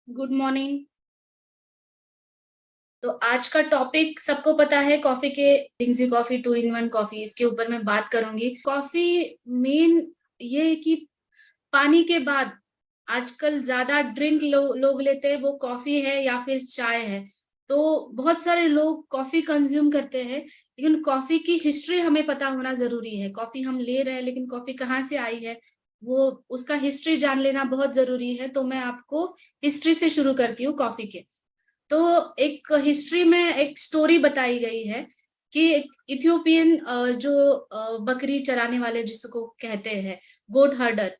Good morning. तो आज का टॉपिक सबको पता है, कॉफी के लिंग्जी कॉफी 2 in 1 कॉफी, इसके ऊपर मैं बात करूंगी। कॉफी मेन ये है कि पानी के बाद आजकल ज्यादा ड्रिंक लोग लेते हैं, वो कॉफी है या फिर चाय है। तो बहुत सारे लोग कॉफी कंज्यूम करते हैं, लेकिन कॉफी की हिस्ट्री हमें पता होना जरूरी है। कॉफी हम ले रहे हैं, लेकिन कॉफी कहाँ से आई है वो उसका हिस्ट्री जान लेना बहुत जरूरी है। तो मैं आपको हिस्ट्री से शुरू करती हूँ कॉफी के। तो एक हिस्ट्री में एक स्टोरी बताई गई है कि एक इथियोपियन जो बकरी चराने वाले जिसको कहते हैं गोट हर्डर,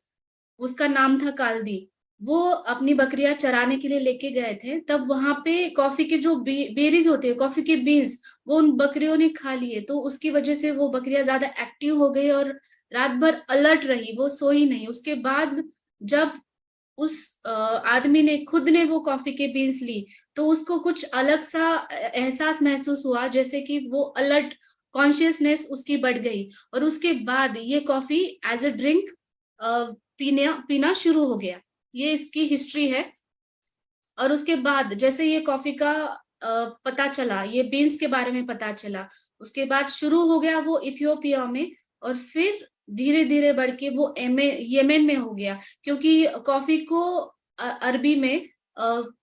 उसका नाम था काल्दी। वो अपनी बकरियां चराने के लिए लेके गए थे, तब वहां पे कॉफी के जो बेरीज होते हैं, कॉफी के बीन्स, वो उन बकरियों ने खा लिए। तो उसकी वजह से वो बकरियां ज्यादा एक्टिव हो गई और रात भर अलर्ट रही, वो सोई नहीं। उसके बाद जब उस आदमी ने खुद ने वो कॉफी के बीन्स ली, तो उसको कुछ अलग सा एहसास महसूस हुआ, जैसे कि वो अलर्ट कॉन्शियसनेस उसकी बढ़ गई। और उसके बाद ये कॉफी एज अ ड्रिंक पीना पीना शुरू हो गया। ये इसकी हिस्ट्री है। और उसके बाद जैसे ये कॉफी का पता चला, ये बीन्स के बारे में पता चला, उसके बाद शुरू हो गया वो इथियोपिया में। और फिर धीरे धीरे बढ़ के वो येमेन में हो गया, क्योंकि कॉफी को अरबी में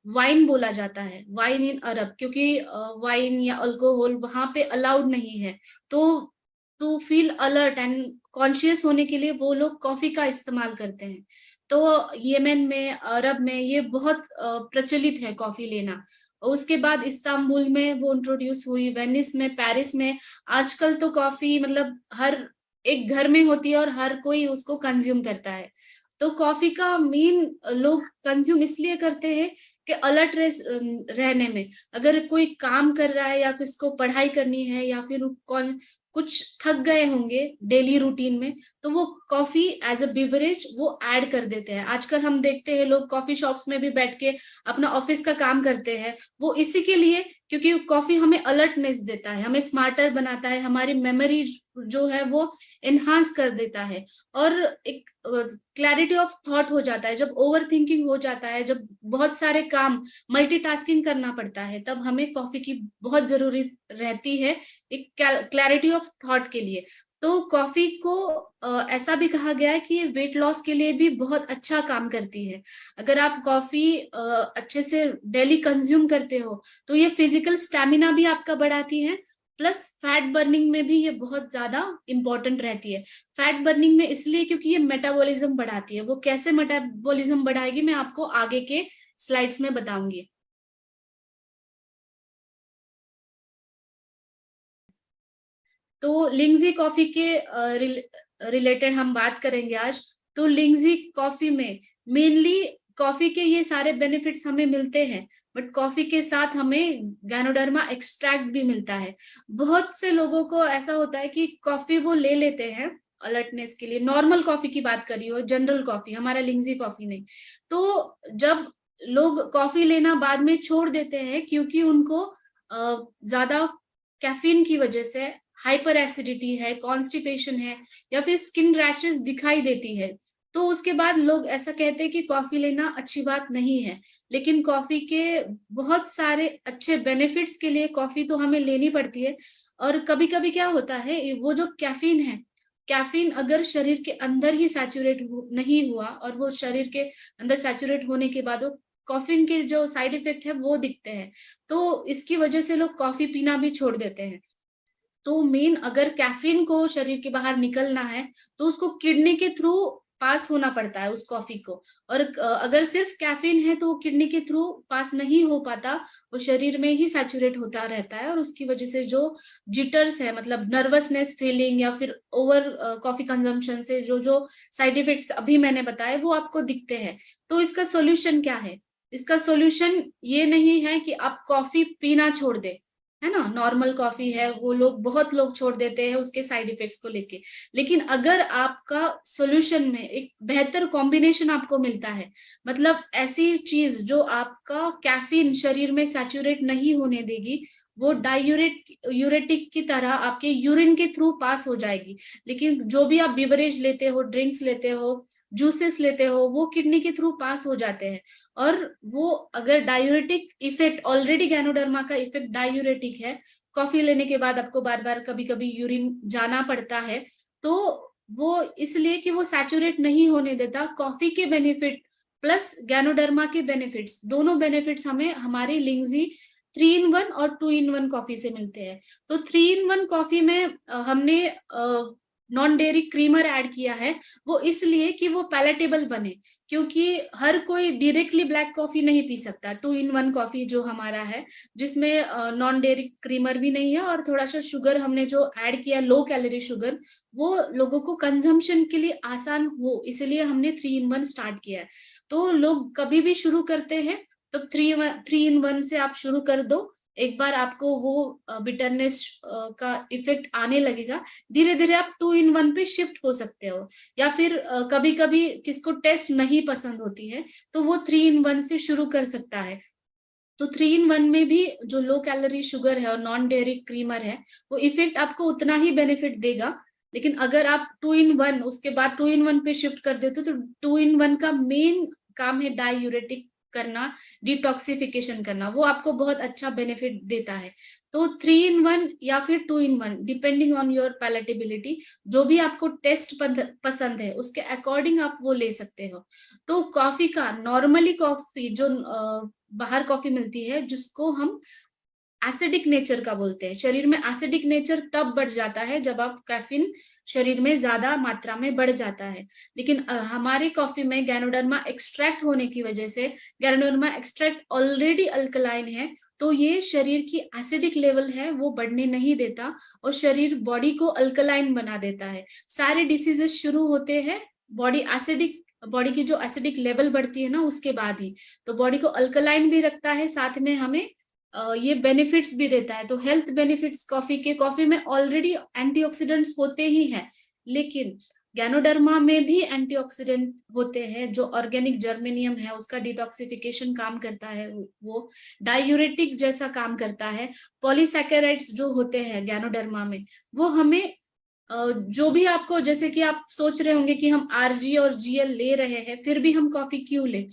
वाइन बोला जाता है, वाइन इन अरब, क्योंकि वाइन या अल्कोहल वहां पे अलाउड नहीं है। तो to feel alert and conscious होने के लिए वो लोग कॉफी का इस्तेमाल करते हैं। तो येमेन में, अरब में ये बहुत प्रचलित है कॉफी लेना। उसके बाद इस्तांबुल में वो इंट्रोड्यूस हुई, वेनिस में, पेरिस में। आजकल तो कॉफी मतलब हर एक घर में होती है और हर कोई उसको कंज्यूम करता है। तो कॉफी का मेन लोग कंज्यूम इसलिए करते हैं कि अलर्ट रहने में, अगर कोई काम कर रहा है या किसको पढ़ाई करनी है या फिर कौन कुछ थक गए होंगे डेली रूटीन में, तो वो कॉफी एज अ बिवरेज वो ऐड कर देते हैं। आजकल हम देखते हैं लोग कॉफी शॉप्स में भी बैठ के अपना ऑफिस का काम करते हैं, वो इसी के लिए, क्योंकि कॉफी हमें अलर्टनेस देता है, हमें स्मार्टर बनाता है, हमारी मेमोरी जो है वो एनहांस कर देता है। और एक क्लैरिटी ऑफ थॉट हो जाता है। जब ओवर थिंकिंग हो जाता है, जब बहुत सारे काम मल्टीटास्किंग करना पड़ता है, तब हमें कॉफी की बहुत जरूरी रहती है एक क्लैरिटी ऑफ थॉट के लिए। तो कॉफी को ऐसा भी कहा गया है कि ये वेट लॉस के लिए भी बहुत अच्छा काम करती है। अगर आप कॉफी अच्छे से डेली कंज्यूम करते हो, तो ये फिजिकल स्टैमिना भी आपका बढ़ाती है, प्लस फैट बर्निंग में भी ये बहुत ज्यादा इंपॉर्टेंट रहती है। फैट बर्निंग में इसलिए क्योंकि ये मेटाबॉलिज्म बढ़ाती है। वो कैसे मेटाबॉलिज्म बढ़ाएगी मैं आपको आगे के स्लाइड्स में बताऊंगी। तो लिंगजी कॉफी के रिलेटेड हम बात करेंगे आज। तो लिंगजी कॉफी में मेनली कॉफी के ये सारे बेनिफिट्स हमें मिलते हैं, बट कॉफी के साथ हमें गैनोडर्मा एक्सट्रैक्ट भी मिलता है। बहुत से लोगों को ऐसा होता है कि कॉफी वो ले लेते हैं अलर्टनेस के लिए, नॉर्मल कॉफी की बात करी हो, जनरल कॉफी, हमारा लिंगजी कॉफी नहीं। तो जब लोग कॉफी लेना बाद में छोड़ देते हैं, क्योंकि उनको ज्यादा कैफीन की वजह से हाइपर एसिडिटी है, कॉन्स्टिपेशन है, या फिर स्किन रैशेस दिखाई देती है, तो उसके बाद लोग ऐसा कहते हैं कि कॉफी लेना अच्छी बात नहीं है। लेकिन कॉफी के बहुत सारे अच्छे बेनिफिट्स के लिए कॉफी तो हमें लेनी पड़ती है। और कभी कभी क्या होता है, वो जो कैफीन है, कैफीन अगर शरीर के अंदर ही सैचुरेट नहीं हुआ, और वो शरीर के अंदर सैचुरेट होने के बाद वो कॉफीन के जो साइड इफेक्ट है वो दिखते हैं। तो इसकी वजह से लोग कॉफी पीना भी छोड़ देते हैं। तो मेन अगर कैफीन को शरीर के बाहर निकलना है, तो उसको किडनी के थ्रू पास होना पड़ता है उस कॉफी को। और अगर सिर्फ कैफीन है तो वो किडनी के थ्रू पास नहीं हो पाता, वो शरीर में ही सैचुरेट होता रहता है। और उसकी वजह से जो जिटर्स है, मतलब नर्वसनेस फीलिंग, या फिर ओवर कॉफी कंजम्पशन से जो जो साइड इफेक्ट्स अभी मैंने बताए वो आपको दिखते हैं। तो इसका सोल्यूशन क्या है? इसका सोल्यूशन ये नहीं है कि आप कॉफी पीना छोड़ दे, है ना। नॉर्मल कॉफी है, वो लोग बहुत लोग छोड़ देते हैं उसके साइड इफेक्ट्स को लेके। लेकिन अगर आपका सॉल्यूशन में एक बेहतर कॉम्बिनेशन आपको मिलता है, मतलब ऐसी चीज जो आपका कैफीन शरीर में सैचुरेट नहीं होने देगी, वो यूरेटिक की तरह आपके यूरिन के थ्रू पास हो जाएगी। लेकिन जो भी आप बिवरेज लेते हो, ड्रिंक्स लेते हो, जूसेस लेते हो, वो किडनी के थ्रू पास हो जाते हैं। और वो अगर डायूरेटिक इफेक्ट, ऑलरेडी गैनोडर्मा का इफेक्ट डायूरेटिक है, कॉफी लेने के बाद आपको बार बार कभी कभी यूरिन जाना पड़ता है, तो वो इसलिए कि वो सैचुरेट नहीं होने देता। कॉफी के बेनिफिट प्लस गैनोडर्मा के बेनिफिट्स, दोनों बेनिफिट्स हमें हमारी लिंगजी 3 in 1 और 2 in 1 कॉफी से मिलते हैं। तो 3 in 1 कॉफी में हमने नॉन डेयरी क्रीमर ऐड किया है, वो इसलिए कि वो पैलेटेबल बने, क्योंकि हर कोई डायरेक्टली ब्लैक कॉफी नहीं पी सकता। 2 in 1 कॉफी जो हमारा है, जिसमें नॉन डेयरी क्रीमर भी नहीं है और थोड़ा सा शुगर हमने जो ऐड किया, लो कैलोरी शुगर, वो लोगों को कंजम्पशन के लिए आसान हो, इसलिए हमने 3 in 1 स्टार्ट किया है। तो लोग कभी भी शुरू करते हैं तो 3 in 1 से आप शुरू कर दो। एक बार आपको वो बिटरनेस का इफेक्ट आने लगेगा, धीरे धीरे आप 2 in 1 पे शिफ्ट हो सकते हो। या फिर कभी कभी किसको टेस्ट नहीं पसंद होती है, तो वो 3 in 1 से शुरू कर सकता है। तो 3 in 1 में भी जो लो कैलोरी शुगर है और नॉन डेयरी क्रीमर है, वो इफेक्ट आपको उतना ही बेनिफिट देगा। लेकिन अगर आप 2 in 1 उसके बाद 2 in 1 पे शिफ्ट कर देते हो, तो 2 in 1 का मेन काम है डायूरेटिक करना, डिटॉक्सिफिकेशन करना, वो आपको बहुत अच्छा बेनिफिट देता है। तो 3 in 1 या फिर 2 in 1, depending on your palatability, जो भी आपको टेस्ट पसंद है उसके अकॉर्डिंग आप वो ले सकते हो। तो कॉफी का, नॉर्मली कॉफी जो बाहर कॉफी मिलती है, जिसको हम एसिडिक नेचर का बोलते हैं, शरीर में एसिडिक नेचर तब बढ़ जाता है जब आप कैफीन शरीर में ज्यादा मात्रा में बढ़ जाता है। लेकिन हमारी कॉफी में गैनोडर्मा एक्सट्रैक्ट होने की वजह से, गैनोडर्मा एक्सट्रैक्ट ऑलरेडी अल्कलाइन है, तो ये शरीर की एसिडिक लेवल है वो बढ़ने नहीं देता, और शरीर बॉडी को अल्कलाइन बना देता है। सारे डिसीजेस शुरू होते हैं बॉडी की जो एसिडिक लेवल बढ़ती है ना, उसके बाद ही। तो बॉडी को अल्कलाइन भी रखता है, साथ में हमें ये बेनिफिट्स भी देता है। तो हेल्थ बेनिफिट्स कॉफी में ऑलरेडी एंटीऑक्सीडेंट्स होते ही हैं, लेकिन गैनोडर्मा में भी एंटीऑक्सीडेंट होते हैं। जो ऑर्गेनिक जर्मेनियम है उसका डिटॉक्सिफिकेशन काम करता है, वो डायूरेटिक जैसा काम करता है। पॉलीसैकेराइड्स जो होते हैं गैनोडर्मा में, वो हमें जो भी आपको, जैसे कि आप सोच रहे होंगे कि हम आरजी और जीएल ले रहे हैं फिर भी हम कॉफी क्यों ले,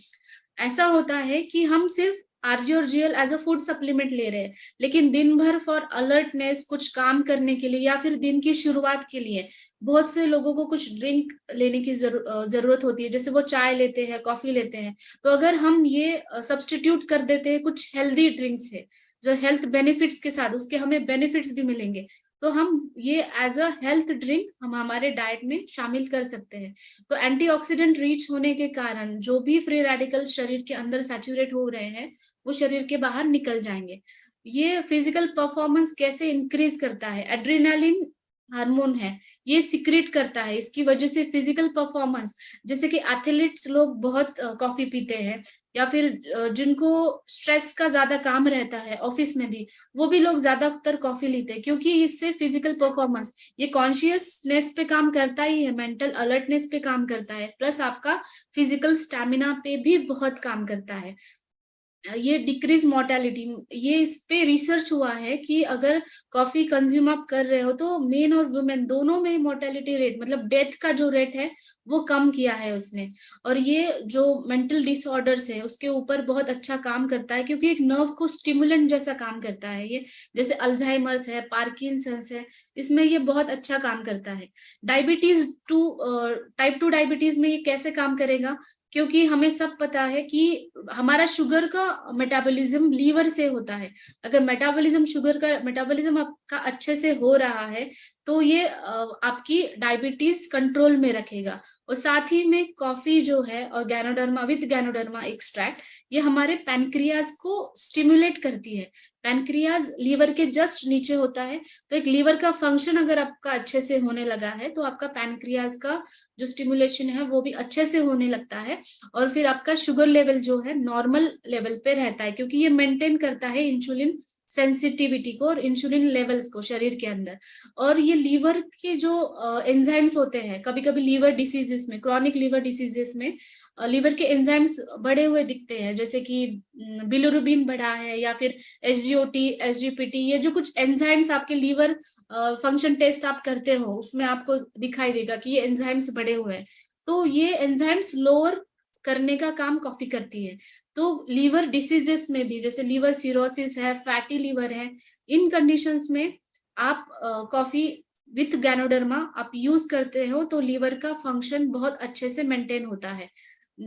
ऐसा होता है कि हम सिर्फ आरजी और GL as a food supplement ले रहे हैं, लेकिन दिन भर फॉर अलर्टनेस, कुछ काम करने के लिए या फिर दिन की शुरुआत के लिए बहुत से लोगों को कुछ ड्रिंक लेने की जरूरत होती है, जैसे वो चाय लेते हैं, कॉफी लेते हैं। तो अगर हम ये सब्सटीट्यूट कर देते हैं कुछ हेल्दी ड्रिंक से, जो हेल्थ बेनिफिट्स के साथ, उसके हमें बेनिफिट्स भी मिलेंगे, तो हम ये एज अ हेल्थ ड्रिंक हम हमारे डाइट में शामिल कर सकते हैं। तो एंटीऑक्सीडेंट रिच होने के कारण जो भी फ्री रेडिकल शरीर के अंदर सैचुरेट हो रहे हैं, वो शरीर के बाहर निकल जाएंगे। ये फिजिकल परफॉर्मेंस कैसे इंक्रीज करता है, एड्रेनालिन हार्मोन है, ये सिक्रेट करता है, इसकी वजह से फिजिकल परफॉर्मेंस, जैसे कि एथलीट्स लोग बहुत कॉफी पीते हैं, या फिर जिनको स्ट्रेस का ज्यादा काम रहता है ऑफिस में भी, वो भी लोग ज्यादातर कॉफी लेते हैं, क्योंकि इससे फिजिकल परफॉर्मेंस, ये कॉन्शियसनेस पे काम करता ही है, मेंटल अलर्टनेस पे काम करता है, प्लस आपका फिजिकल स्टैमिना पे भी बहुत काम करता है। ये डिक्रीज मोर्टेलिटी, ये इस पे रिसर्च हुआ है कि अगर कॉफी कंज्यूम आप कर रहे हो तो मेन और वुमेन दोनों में मोर्टेलिटी रेट, मतलब डेथ का जो रेट है वो कम किया है उसने। और ये जो मेंटल डिसऑर्डर्स है उसके ऊपर बहुत अच्छा काम करता है, क्योंकि एक नर्व को स्टिमुलेंट जैसा काम करता है ये, जैसे अल्जाइमर्स है, पार्किंसंस है, इसमें ये बहुत अच्छा काम करता है। डायबिटीज टू टाइप 2 डायबिटीज में ये कैसे काम करेगा, क्योंकि हमें सब पता है कि हमारा शुगर का मेटाबॉलिज्म लीवर से होता है। अगर शुगर का मेटाबॉलिज्म आपका अच्छे से हो रहा है, तो ये आपकी डायबिटीज कंट्रोल में रखेगा। और साथ ही में कॉफी जो है और गैनोडर्मा एक्सट्रैक्ट, ये हमारे पैनक्रियाज को स्टिमुलेट करती है। पैनक्रियाज लीवर के जस्ट नीचे होता है, तो एक लीवर का फंक्शन अगर आपका अच्छे से होने लगा है, तो आपका पैनक्रियाज का जो स्टिमुलेशन है वो भी अच्छे से होने लगता है। और फिर आपका शुगर लेवल जो है नॉर्मल लेवल पे रहता है, क्योंकि ये मेंटेन करता है इंसुलिन सेंसिटिविटी को और इंसुलिन लेवल्स को शरीर के अंदर। और ये लीवर के जो एंजाइम्स होते हैं, कभी कभी लीवर डिसीजेस में, क्रॉनिक लीवर डिसीजेस में लीवर के एंजाइम्स बढ़े हुए दिखते हैं, जैसे कि बिलिरुबिन बढ़ा है, या फिर एसजीओटी, एसजीपीटी, ये जो कुछ एंजाइम्स आपके लीवर फंक्शन टेस्ट आप करते हो उसमें आपको दिखाई देगा कि ये एंजाइम्स बढ़े हुए हैं। तो ये एंजाइम्स लोअर करने का काम कॉफी करती है। तो लीवर डिसीजेस में भी, जैसे लीवर सिरोसिस है, फैटी लीवर है, इन कंडीशंस में आप कॉफी विथ गैनोडर्मा आप यूज करते हो तो लीवर का फंक्शन बहुत अच्छे से मेंटेन होता है।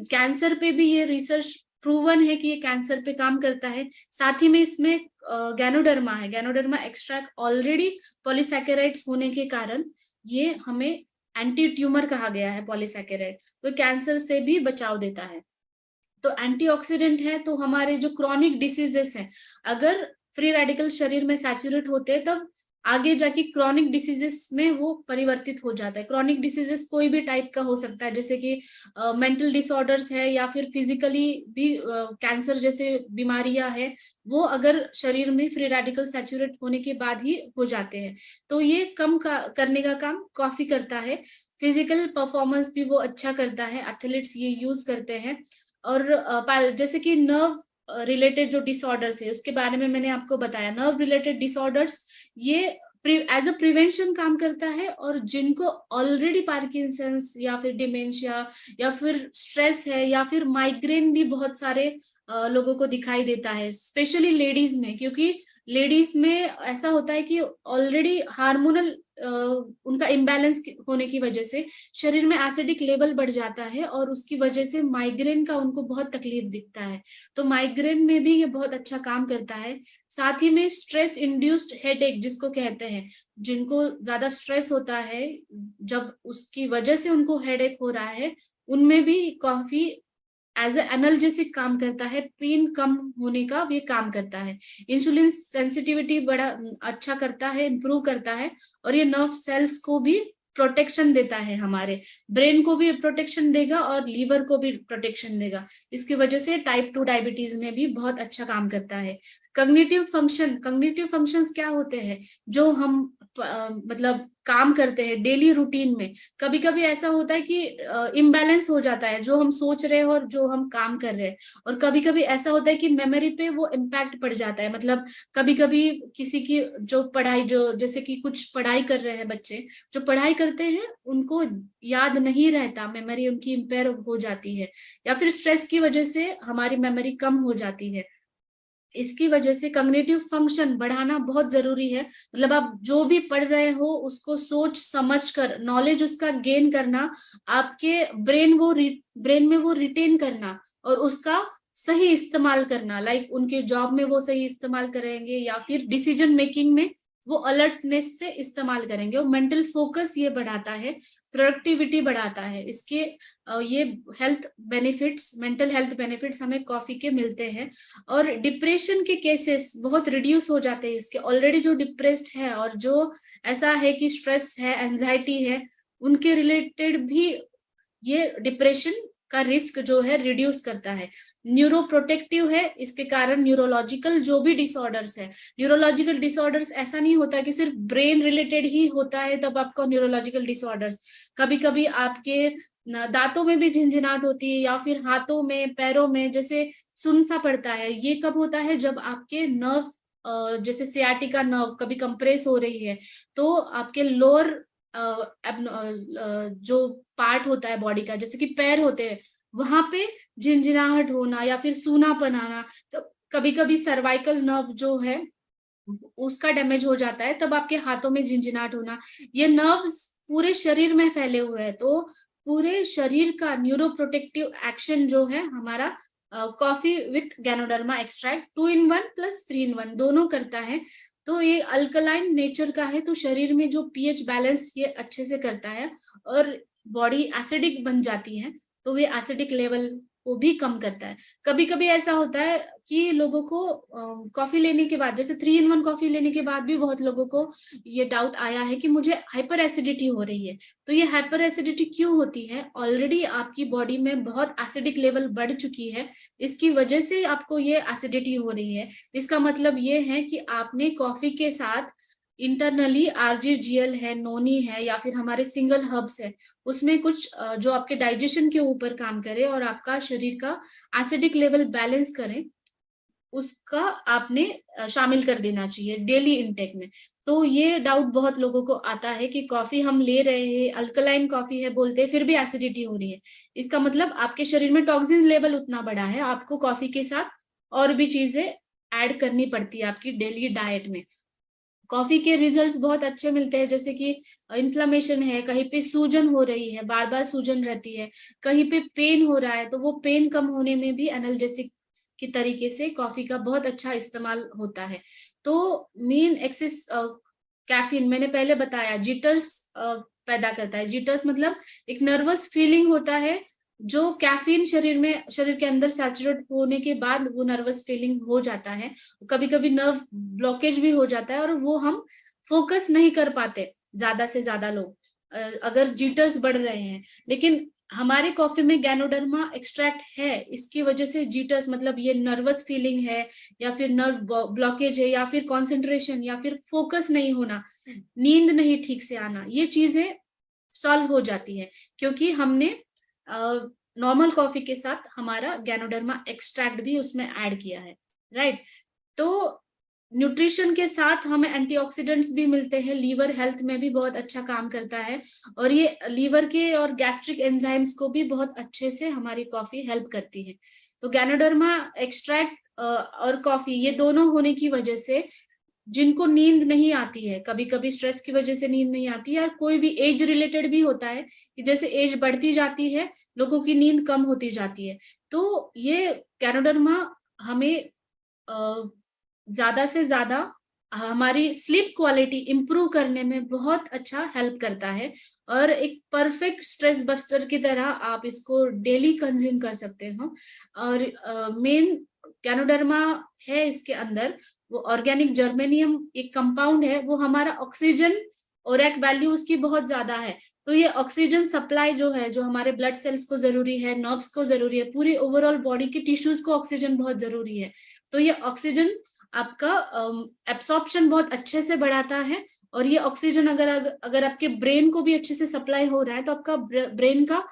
कैंसर पे भी ये रिसर्च प्रूवन है कि ये कैंसर पे काम करता है। साथ ही में इसमें गैनोडर्मा है, गैनोडर्मा एक्सट्रैक्ट ऑलरेडी पॉलीसैकेराइड्स होने के कारण ये हमें एंटी ट्यूमर कहा गया है पॉलीसैकेराइड, तो कैंसर से भी बचाव देता है। तो एंटीऑक्सीडेंट है, तो हमारे जो क्रॉनिक डिसीजेस हैं, अगर फ्री रेडिकल शरीर में सैचुरेट होते हैं तब आगे जाके क्रॉनिक डिसीजेस में वो परिवर्तित हो जाता है। क्रॉनिक डिसीजेस कोई भी टाइप का हो सकता है, जैसे कि मेंटल डिसऑर्डर्स है या फिर फिजिकली भी कैंसर जैसे बीमारियां है, वो अगर शरीर में फ्री रेडिकल सैचुरेट होने के बाद ही हो जाते हैं। तो ये कम करने का काम कॉफी करता है। फिजिकल परफॉर्मेंस भी वो अच्छा करता है, एथलीट्स ये यूज करते हैं। और जैसे कि नर्व रिलेटेड जो डिसऑर्डर्स है उसके बारे में मैंने आपको बताया, नर्व रिलेटेड डिसऑर्डर्स ये एज अ प्रिवेंशन काम करता है। और जिनको ऑलरेडी पार्किंसंस या फिर डिमेंशिया या फिर स्ट्रेस है या फिर माइग्रेन भी बहुत सारे लोगों को दिखाई देता है, स्पेशली लेडीज में, क्योंकि लेडीज में ऐसा होता है कि ऑलरेडी हार्मोनल उनका इम्बैलेंस होने की वजह से शरीर में एसिडिक लेवल बढ़ जाता है और उसकी वजह से माइग्रेन का उनको बहुत तकलीफ दिखता है। तो माइग्रेन में भी ये बहुत अच्छा काम करता है। साथ ही में स्ट्रेस इंड्यूस्ड हेडेक जिसको कहते हैं, जिनको ज्यादा स्ट्रेस होता है, जब उसकी वजह से उनको हेडेक हो रहा है, उनमें भी कॉफी एज एनाल्जेसिक काम करता है, पेन कम होने का भी काम करता है। इंसुलिन सेंसिटिविटी बड़ा अच्छा करता है, इंप्रूव करता है। और ये नर्व सेल्स को भी प्रोटेक्शन देता है, हमारे ब्रेन को भी प्रोटेक्शन देगा और लीवर को भी प्रोटेक्शन देगा। इसकी वजह से टाइप 2 डायबिटीज में भी बहुत अच्छा काम करता है। कग्निटिव फंक्शंस क्या होते हैं, जो हम मतलब काम करते हैं डेली रूटीन में, कभी कभी ऐसा होता है कि इम्बैलेंस हो जाता है जो हम सोच रहे हैं और जो हम काम कर रहे हैं। और कभी कभी ऐसा होता है कि मेमोरी पे वो इम्पैक्ट पड़ जाता है, मतलब कभी कभी किसी की जो पढ़ाई, जो जैसे कि कुछ पढ़ाई कर रहे हैं बच्चे, जो पढ़ाई करते हैं उनको याद नहीं रहता, मेमोरी उनकी इम्पेयर हो जाती है, या फिर स्ट्रेस की वजह से हमारी मेमोरी कम हो जाती है। इसकी वजह से कॉग्निटिव फंक्शन बढ़ाना बहुत जरूरी है। मतलब आप जो भी पढ़ रहे हो उसको सोच समझ कर नॉलेज उसका गेन करना, आपके ब्रेन में वो रिटेन करना और उसका सही इस्तेमाल करना, लाइक उनके जॉब में वो सही इस्तेमाल करेंगे या फिर डिसीजन मेकिंग में वो अलर्टनेस से इस्तेमाल करेंगे। और मेंटल फोकस ये बढ़ाता है, प्रोडक्टिविटी बढ़ाता है। इसके ये health benefits, mental health benefits हमें कॉफी के मिलते हैं। और डिप्रेशन के केसेस बहुत रिड्यूस हो जाते हैं इसके, ऑलरेडी जो डिप्रेस्ड है और जो ऐसा है कि स्ट्रेस है, एंजाइटी है, उनके रिलेटेड भी ये डिप्रेशन का रिस्क जो है रिड्यूस करता है। न्यूरो प्रोटेक्टिव है, इसके कारण न्यूरोलॉजिकल जो भी डिसऑर्डर्स है, न्यूरोलॉजिकल डिसऑर्डर्स ऐसा नहीं होता कि सिर्फ ब्रेन रिलेटेड ही होता है तब आपको न्यूरोलॉजिकल डिसऑर्डर्स, कभी कभी आपके दांतों में भी झिंझिनाहट होती है या फिर हाथों में, पैरों में जैसे सुन सा पड़ता है। ये कब होता है, जब आपके नर्व जैसे सियाटिका नर्व कभी कंप्रेस हो रही है तो आपके लोअर जो पार्ट होता है बॉडी का, जैसे कि पैर होते हैं, वहां पे झिंझिनाहट होना या फिर सूनापन आना। तो कभी कभी सर्वाइकल नर्व जो है उसका डैमेज हो जाता है, तब आपके हाथों में झिंझिनाहट होना। ये नर्व्स पूरे शरीर में फैले हुए हैं, तो पूरे शरीर का न्यूरो प्रोटेक्टिव एक्शन जो है हमारा coffee with ganoderma extract 2 in 1 plus 3 in 1 दोनों करता है। तो ये अल्कलाइन नेचर का है, तो शरीर में जो पीएच बैलेंस ये अच्छे से करता है। और बॉडी एसिडिक बन जाती है तो ये एसिडिक लेवल को भी कम करता है। कभी कभी ऐसा होता है कि लोगों को कॉफी लेने के बाद, जैसे 3 in 1 कॉफी लेने के बाद भी बहुत लोगों को ये डाउट आया है कि मुझे हाइपर एसिडिटी हो रही है। तो ये हाइपर एसिडिटी क्यों होती है, ऑलरेडी आपकी बॉडी में बहुत एसिडिक लेवल बढ़ चुकी है, इसकी वजह से आपको ये एसिडिटी हो रही है। इसका मतलब ये है कि आपने कॉफी के साथ इंटरनली आरजीजीएल है, नोनी है या फिर हमारे सिंगल हर्ब्स है, उसमें कुछ जो आपके डाइजेशन के ऊपर काम करे और आपका शरीर का एसिडिक लेवल बैलेंस करें, उसका आपने शामिल कर देना चाहिए डेली इंटेक में। तो ये डाउट बहुत लोगों को आता है कि कॉफी हम ले रहे हैं, अल्कलाइन कॉफी है बोलते हैं, फिर भी एसिडिटी हो रही है। इसका मतलब आपके शरीर में टॉक्सिन लेवल उतना बड़ा है, आपको कॉफी के साथ और भी चीजें ऐड करनी पड़ती है आपकी डेली डाइट में। कॉफी के रिजल्ट्स बहुत अच्छे मिलते हैं, जैसे कि इन्फ्लेमेशन है, कहीं पे सूजन हो रही है, बार बार सूजन रहती है, कहीं पे पेन हो रहा है, तो वो पेन कम होने में भी एनाल्जेसिक की तरीके से कॉफी का बहुत अच्छा इस्तेमाल होता है। तो मेन एक्सेस कैफीन मैंने पहले बताया जिटर्स पैदा करता है। जिटर्स मतलब एक नर्वस फीलिंग होता है, जो कैफीन शरीर के अंदर सैचुरेट होने के बाद वो नर्वस फीलिंग हो जाता है। कभी कभी नर्व ब्लॉकेज भी हो जाता है और वो हम फोकस नहीं कर पाते, ज्यादा से ज्यादा लोग अगर जीटर्स बढ़ रहे हैं। लेकिन हमारे कॉफी में गैनोडर्मा एक्सट्रैक्ट है, इसकी वजह से जीटर्स मतलब ये नर्वस फीलिंग है या फिर नर्व ब्लॉकेज है या फिर कंसंट्रेशन या फिर फोकस नहीं होना, नींद नहीं ठीक से आना, ये चीजें सॉल्व हो जाती है, क्योंकि हमने नॉर्मल कॉफी के साथ हमारा गैनोडर्मा एक्सट्रैक्ट भी उसमें ऐड किया है, राइट। तो न्यूट्रिशन के साथ हमें एंटीऑक्सीडेंट्स भी मिलते हैं, लीवर हेल्थ में भी बहुत अच्छा काम करता है, और ये लीवर के और गैस्ट्रिक एंजाइम्स को भी बहुत अच्छे से हमारी कॉफी हेल्प करती है। तो गैनोडर्मा एक्सट्रैक्ट और कॉफी ये दोनों होने की वजह से जिनको नींद नहीं आती है, कभी कभी स्ट्रेस की वजह से नींद नहीं आती है, या कोई भी एज रिलेटेड भी होता है कि जैसे एज बढ़ती जाती है लोगों की नींद कम होती जाती है, तो ये गैनोडर्मा हमें ज्यादा से ज्यादा हमारी स्लीप क्वालिटी इंप्रूव करने में बहुत अच्छा हेल्प करता है, और एक परफेक्ट स्ट्रेस बस्टर की तरह आप इसको डेली कंज्यूम कर सकते हो। और मेन गैनोडर्मा है इसके अंदर वो ऑर्गेनिक जर्मेनियम एक कंपाउंड है, वो हमारा ऑक्सीजन और एक वैल्यू उसकी बहुत ज्यादा है। तो ये ऑक्सीजन सप्लाई जो है, जो हमारे ब्लड सेल्स को जरूरी है, नर्व्स को जरूरी है, पूरी ओवरऑल बॉडी की टिश्यूज को ऑक्सीजन बहुत जरूरी है। तो ये ऑक्सीजन आपका एब्सॉर्प्शन बहुत अच्छे से बढ़ाता है, और ये ऑक्सीजन अगर आपके ब्रेन को भी अच्छे से सप्लाई हो रहा है तो आपका ब्रेन का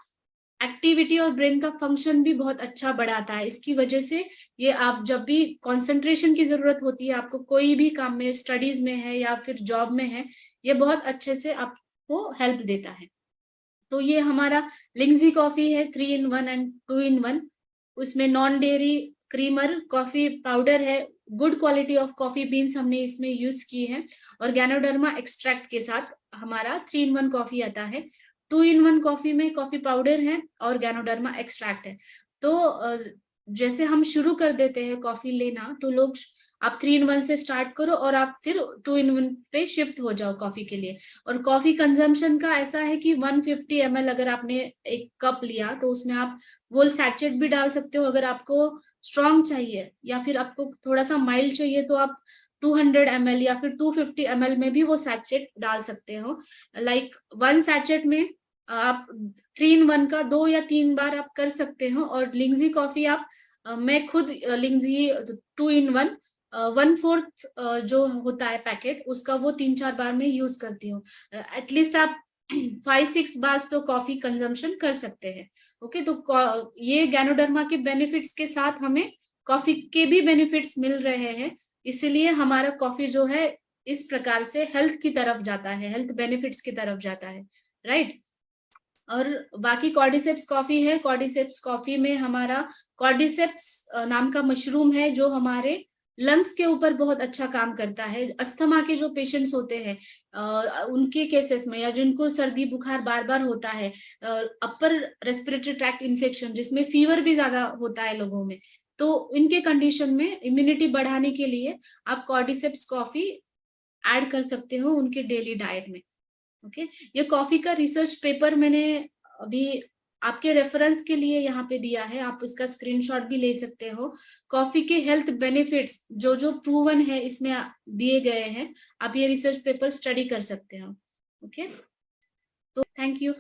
एक्टिविटी और ब्रेन का फंक्शन भी बहुत अच्छा बढ़ाता है। इसकी वजह से ये आप जब भी कंसंट्रेशन की जरूरत होती है, आपको कोई भी काम में, स्टडीज में है या फिर जॉब में है, ये बहुत अच्छे से आपको हेल्प देता है। तो ये हमारा लिंगजी कॉफी है 3 in 1 एंड 2 in 1। उसमें non dairy creamer coffee powder है, good quality of coffee beans हमने इसमें यूज की है, और गैनोडर्मा एक्सट्रैक्ट के साथ हमारा 3 in 1 कॉफी आता है। 2 in 1 कॉफी में कॉफी पाउडर है और गैनोडर्मा एक्सट्रैक्ट है। तो जैसे हम शुरू कर देते हैं कॉफी लेना, तो लोग आप 3 in 1 से स्टार्ट करो और आप फिर 2 in 1 पे शिफ्ट हो जाओ कॉफी के लिए। और कॉफी कंजम्पशन का ऐसा है कि 150 ml अगर आपने एक कप लिया तो उसमें आप वो सैचेट भी डाल सकते हो, अगर आपको स्ट्रॉन्ग चाहिए या फिर आपको थोड़ा सा माइल्ड चाहिए तो आप 200 ml या फिर 250 ml में भी वो सैचेट डाल सकते हो। लाइक 1 सैचेट में आप 3 in 1 का 2 या 3 बार आप कर सकते हो। और लिंगजी कॉफी आप मैं खुद लिंगजी 2 in 1 1/4 जो होता है पैकेट उसका, वो 3-4 बार में यूज करती हूँ। एटलीस्ट आप 5-6 बार तो कॉफी कंजम्पशन कर सकते हैं। ओके, तो ये गैनोडर्मा के बेनिफिट्स के साथ हमें कॉफी के भी बेनिफिट्स मिल रहे हैं, इसीलिए हमारा कॉफी जो है इस प्रकार से हेल्थ की तरफ जाता है, हेल्थ बेनिफिट्स की तरफ जाता है, राइट। और बाकी कॉर्डिसेप्स कॉफी है। कॉर्डिसेप्स कॉफी में हमारा कॉर्डिसेप्स नाम का मशरूम है, जो हमारे लंग्स के ऊपर बहुत अच्छा काम करता है। अस्थमा के जो पेशेंट्स होते हैं उनके केसेस में, या जिनको सर्दी बुखार बार बार होता है, अपर रेस्पिरेटरी ट्रैक्ट इन्फेक्शन जिसमें फीवर भी ज्यादा होता है लोगों में, तो इनके कंडीशन में इम्यूनिटी बढ़ाने के लिए आप कॉर्डिसेप्स कॉफी ऐड कर सकते हो उनके डेली डाइट में। ओके, ये कॉफी का रिसर्च पेपर मैंने अभी आपके रेफरेंस के लिए यहाँ पे दिया है, आप इसका स्क्रीनशॉट भी ले सकते हो। कॉफी के हेल्थ बेनिफिट्स जो जो प्रूवन है इसमें दिए गए हैं, आप ये रिसर्च पेपर स्टडी कर सकते हो। ओके, तो थैंक यू।